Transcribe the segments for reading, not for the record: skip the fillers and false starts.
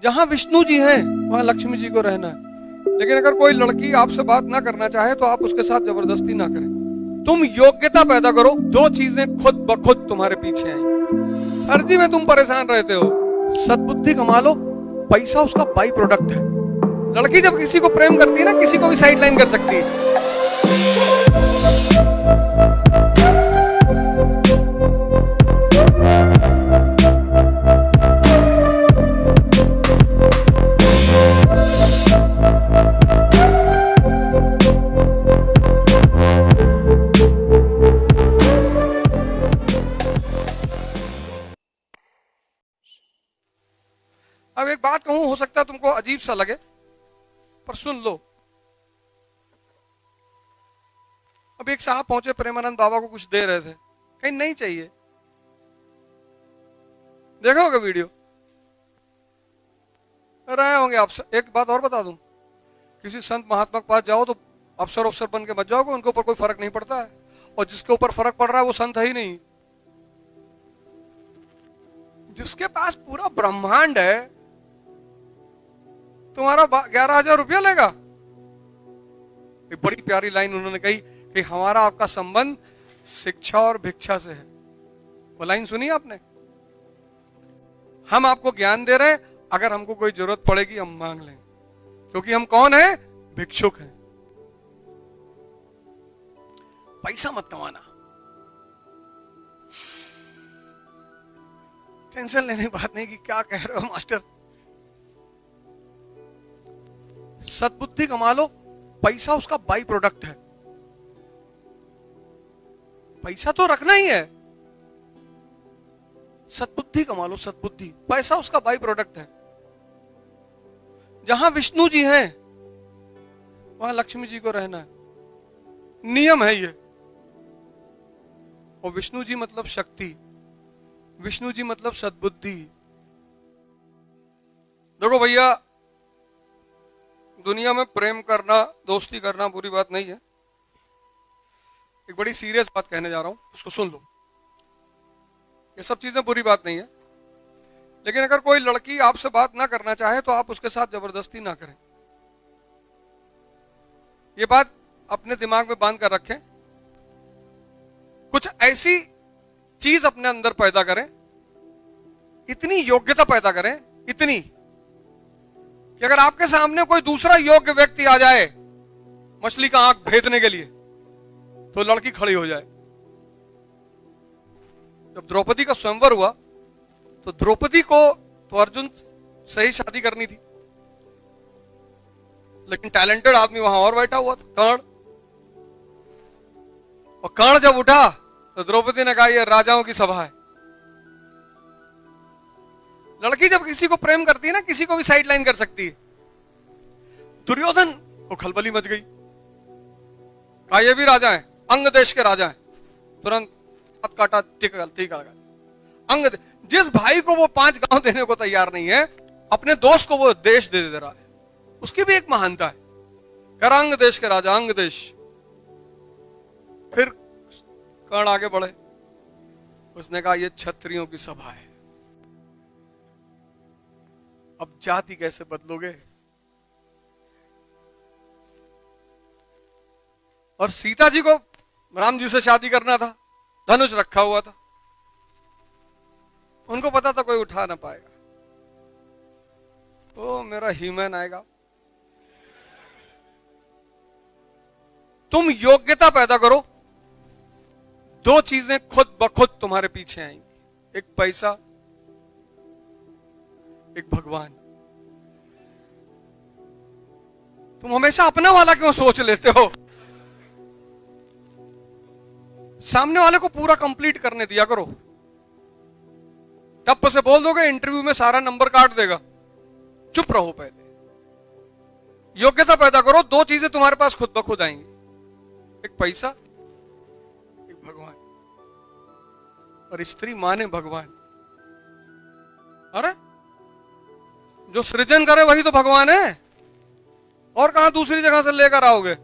जहां विष्णु जी हैं वहां लक्ष्मी जी को रहना है। लेकिन अगर कोई लड़की आपसे बात ना करना चाहे तो आप उसके साथ जबरदस्ती ना करें। तुम योग्यता पैदा करो, दो चीजें खुद ब खुद तुम्हारे पीछे आएंगी। फर्जी में तुम परेशान रहते हो, सद्बुद्धि कमा लो, पैसा उसका बाई प्रोडक्ट है। लड़की जब किसी को प्रेम करती है ना, किसी को भी साइडलाइन कर सकती है। अब एक बात कहूं, हो सकता है तुमको अजीब सा लगे, पर सुन लो। अब एक साहब पहुंचे, प्रेमानंद बाबा को कुछ दे रहे थे, कहीं नहीं चाहिए। देखा होगा वीडियो, रहे होंगे आप। एक बात और बता दूं, किसी संत महात्मा के पास जाओ तो अफसर बन के मत जाओगे, उनके ऊपर कोई फर्क नहीं पड़ता है। और जिसके ऊपर फर्क पड़ रहा है वो संत है ही नहीं। जिसके पास पूरा ब्रह्मांड है, तुम्हारा 11,000 रुपया लेगा। एक बड़ी प्यारी लाइन उन्होंने कही कि हमारा आपका संबंध शिक्षा और भिक्षा से है। वो लाइन सुनी आपने? हम आपको ज्ञान दे रहे हैं, अगर हमको कोई जरूरत पड़ेगी हम मांग लेंगे, क्योंकि हम कौन है? भिक्षुक हैं। पैसा मत कमाना, टेंशन लेने की बात नहीं कि क्या कह रहे हो मास्टर। सद्बुद्धि कमा लो, पैसा उसका बाई प्रोडक्ट है। पैसा तो रखना ही है, सद्बुद्धि कमा लो, सद्बुद्धि। पैसा उसका बाई प्रोडक्ट है। जहां विष्णु जी हैं वहां लक्ष्मी जी को रहना है, नियम है ये। और विष्णु जी मतलब शक्ति, विष्णु जी मतलब सद्बुद्धि। देखो भैया, दुनिया में प्रेम करना, दोस्ती करना बुरी बात नहीं है। एक बड़ी सीरियस बात कहने जा रहा हूं, उसको सुन लो। ये सब चीजें बुरी बात नहीं है, लेकिन अगर कोई लड़की आपसे बात ना करना चाहे तो आप उसके साथ जबरदस्ती ना करें। ये बात अपने दिमाग में बांध कर रखें। कुछ ऐसी चीज अपने अंदर पैदा करें, इतनी योग्यता पैदा करें, इतनी कि अगर आपके सामने कोई दूसरा योग्य व्यक्ति आ जाए मछली का आंख भेदने के लिए, तो लड़की खड़ी हो जाए। जब द्रौपदी का स्वयंवर हुआ तो द्रौपदी को तो अर्जुन से ही शादी करनी थी, लेकिन टैलेंटेड आदमी वहां और बैठा हुआ था, कर्ण। और कर्ण जब उठा तो द्रौपदी ने कहा यह राजाओं की सभा है। लड़की जब किसी को प्रेम करती है ना, किसी को भी साइडलाइन कर सकती है। दुर्योधन को खलबली मच गई, कहा ये भी राजा है, अंग देश के राजा है। तुरंत हाथ काटा, टीका लगा। अंग जिस भाई को वो 5 गांव देने को तैयार नहीं है, अपने दोस्त को वो देश दे रहा है, उसकी भी एक महानता है। कर अंग देश के राजा, अंग देश। फिर कर्ण आगे बढ़े, उसने कहा ये क्षत्रियों की सभा है। अब जाति कैसे बदलोगे? और सीता जी को राम जी से शादी करना था, धनुष रखा हुआ था, उनको पता था कोई उठा ना पाएगा। ओ मेरा हीमैन आएगा। तुम योग्यता पैदा करो, दो चीजें खुद ब खुद तुम्हारे पीछे आएंगी, एक पैसा, एक भगवान। तुम हमेशा अपना वाला क्यों सोच लेते हो? सामने वाले को पूरा कंप्लीट करने दिया करो। टप से बोल दोगे इंटरव्यू में सारा नंबर काट देगा, चुप रहो। पहले योग्यता पैदा करो, दो चीजें तुम्हारे पास खुद ब खुद आएंगी, एक पैसा, एक भगवान। और स्त्री माने भगवान। अरे जो सृजन करे वही तो भगवान है, और कहां दूसरी जगह से लेकर आओगे?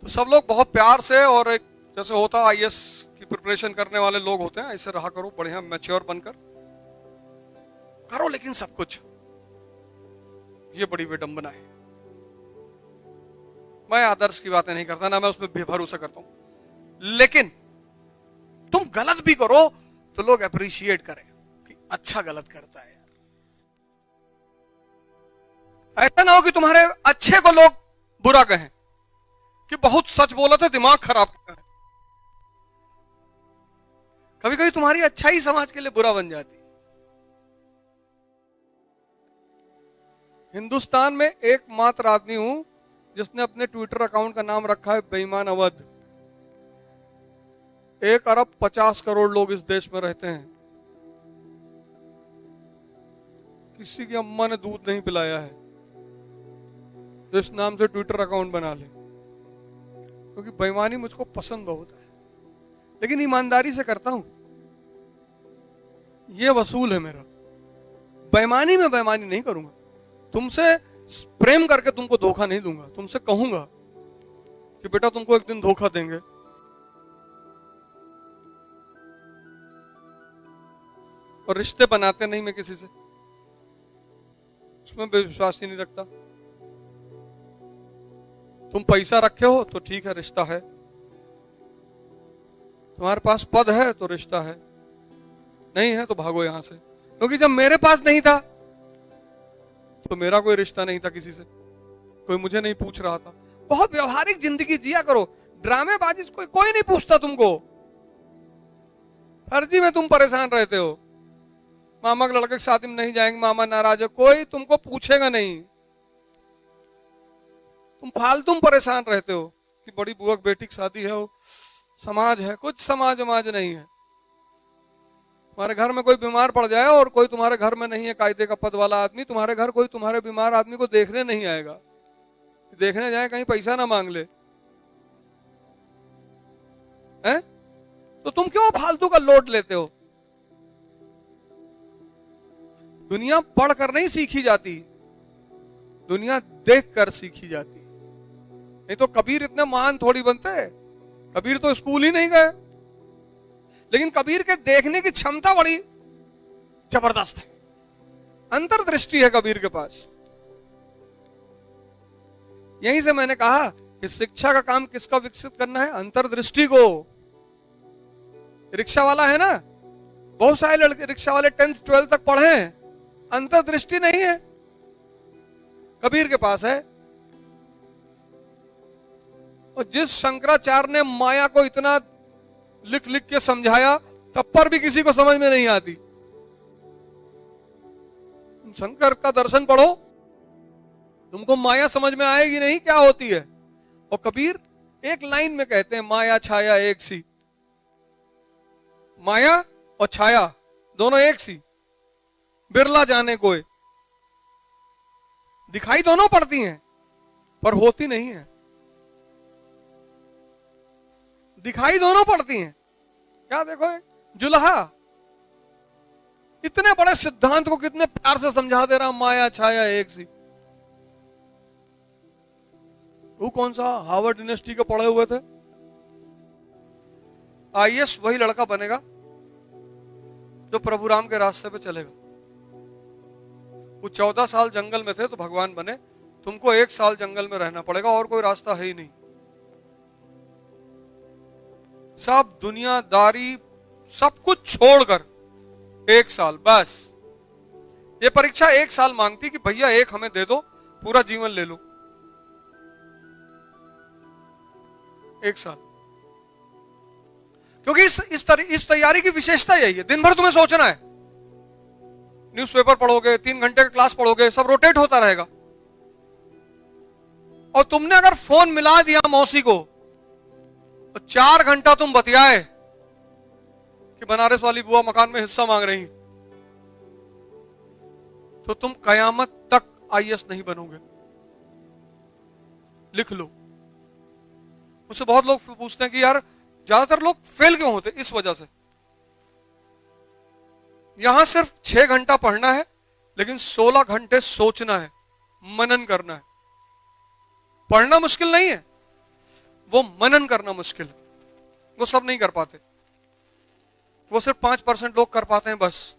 तो सब लोग बहुत प्यार से और एक जैसे होता आईएएस की प्रिपरेशन करने वाले लोग होते हैं, ऐसे रहा करो, बढ़िया मैच्योर बनकर करो, लेकिन सब कुछ, ये बड़ी विडंबना है। मैं आदर्श की बातें नहीं करता, ना मैं उसमें भरोसा करता हूं, लेकिन तुम गलत भी करो तो लोग अप्रिशिएट करें कि अच्छा गलत करता है यार। ऐसा ना हो कि तुम्हारे अच्छे को लोग बुरा कहें कि बहुत सच बोला था, दिमाग खराब किया है। कभी कभी तुम्हारी अच्छाई समाज के लिए बुरा बन जाती। हिंदुस्तान में एकमात्र आदमी हूं जिसने अपने ट्विटर अकाउंट का नाम रखा है बेईमान अवध। 1 अरब 50 करोड़ लोग इस देश में रहते हैं, किसी की अम्मा ने दूध नहीं पिलाया है जो इस नाम से ट्विटर अकाउंट बना ले, क्योंकि बेईमानी मुझको पसंद बहुत है, लेकिन ईमानदारी से करता हूं, यह वसूल है मेरा। बेईमानी में बेईमानी नहीं करूंगा, तुमसे प्रेम करके तुमको धोखा नहीं दूंगा, तुमसे कहूंगा कि बेटा तुमको एक दिन धोखा देंगे, और रिश्ते बनाते नहीं मैं किसी से, उसमें विश्वास ही नहीं रखता। तुम पैसा रखे हो तो ठीक है, रिश्ता है, तुम्हारे पास पद है तो रिश्ता है, नहीं है तो भागो यहां से। क्योंकि जब मेरे पास नहीं था तो मेरा कोई रिश्ता नहीं था किसी से, कोई मुझे नहीं पूछ रहा था। बहुत व्यवहारिक जिंदगी जिया करो, ड्रामेबाजी से कोई नहीं पूछता तुमको, फर्जी में तुम परेशान रहते हो। मामा के लड़के की शादी में नहीं जाएंगे, मामा नाराज है, कोई तुमको पूछेगा नहीं, तुम फालतू में परेशान रहते हो कि बड़ी बुआ की बेटी की शादी है, समाज है, कुछ समाज वमाज नहीं है। तुम्हारे घर में कोई बीमार पड़ जाए और कोई तुम्हारे घर में नहीं है कायदे का पद वाला आदमी, तुम्हारे घर कोई तुम्हारे बीमार आदमी को देखने नहीं आएगा, देखने जाए कहीं पैसा ना मांग ले, हैं? तो तुम क्यों फालतू का लोड लेते हो? दुनिया पढ़ कर नहीं सीखी जाती, दुनिया देख कर सीखी जाती। नहीं तो कबीर इतने महान थोड़ी बनते, कबीर तो स्कूल ही नहीं गए, लेकिन कबीर के देखने की क्षमता बड़ी जबरदस्त है, अंतर्दृष्टि है कबीर के पास। यहीं से मैंने कहा कि शिक्षा का काम किसका विकसित करना है? अंतर्दृष्टि को। रिक्शा वाला है ना, बहुत सारे लड़के रिक्शा वाले 10th 12th तक पढ़े हैं, अंतर्दृष्टि नहीं है, कबीर के पास है। और जिस शंकराचार्य ने माया को इतना लिख लिख के समझाया, तब पर भी किसी को समझ में नहीं आती। शंकर का दर्शन पढ़ो, तुमको माया समझ में आएगी नहीं क्या होती है। और कबीर एक लाइन में कहते हैं, माया छाया एक सी, माया और छाया दोनों एक सी, बिरला जाने कोई। दिखाई दोनों पड़ती हैं पर होती नहीं है, दिखाई दोनों पड़ती हैं। क्या देखो, जुल्हा इतने बड़े सिद्धांत को कितने प्यार से समझा दे रहा, माया छाया एक सी। वो कौन सा हार्वर्ड यूनिवर्सिटी के पढ़े हुए थे? आईएएस वही लड़का बनेगा जो प्रभु राम के रास्ते पे चलेगा। वो 14 साल जंगल में थे तो भगवान बने, तुमको 1 साल जंगल में रहना पड़ेगा, और कोई रास्ता है ही नहीं। सब दुनियादारी सब कुछ छोड़कर 1 साल बस। ये परीक्षा 1 साल मांगती कि भैया 1 हमें दे दो, पूरा जीवन ले लो। 1 साल। क्योंकि इस तैयारी की विशेषता यही है, दिन भर तुम्हें सोचना है, न्यूज़पेपर पढ़ोगे, 3 घंटे का क्लास पढ़ोगे, सब रोटेट होता रहेगा। और तुमने अगर फोन मिला दिया मौसी को तो 4 घंटा तुम बतियाए कि बनारस वाली बुआ मकान में हिस्सा मांग रही, तो तुम कयामत तक आईएएस नहीं बनोगे। लिख लो। मुझसे बहुत लोग पूछते हैं कि यार ज्यादातर लोग फेल क्यों होते? इस वजह से। यहां सिर्फ 6 घंटा पढ़ना है, लेकिन 16 घंटे सोचना है, मनन करना है। पढ़ना मुश्किल नहीं है, वो मनन करना मुश्किल है। वो सब नहीं कर पाते, वो सिर्फ 5% लोग कर पाते हैं बस।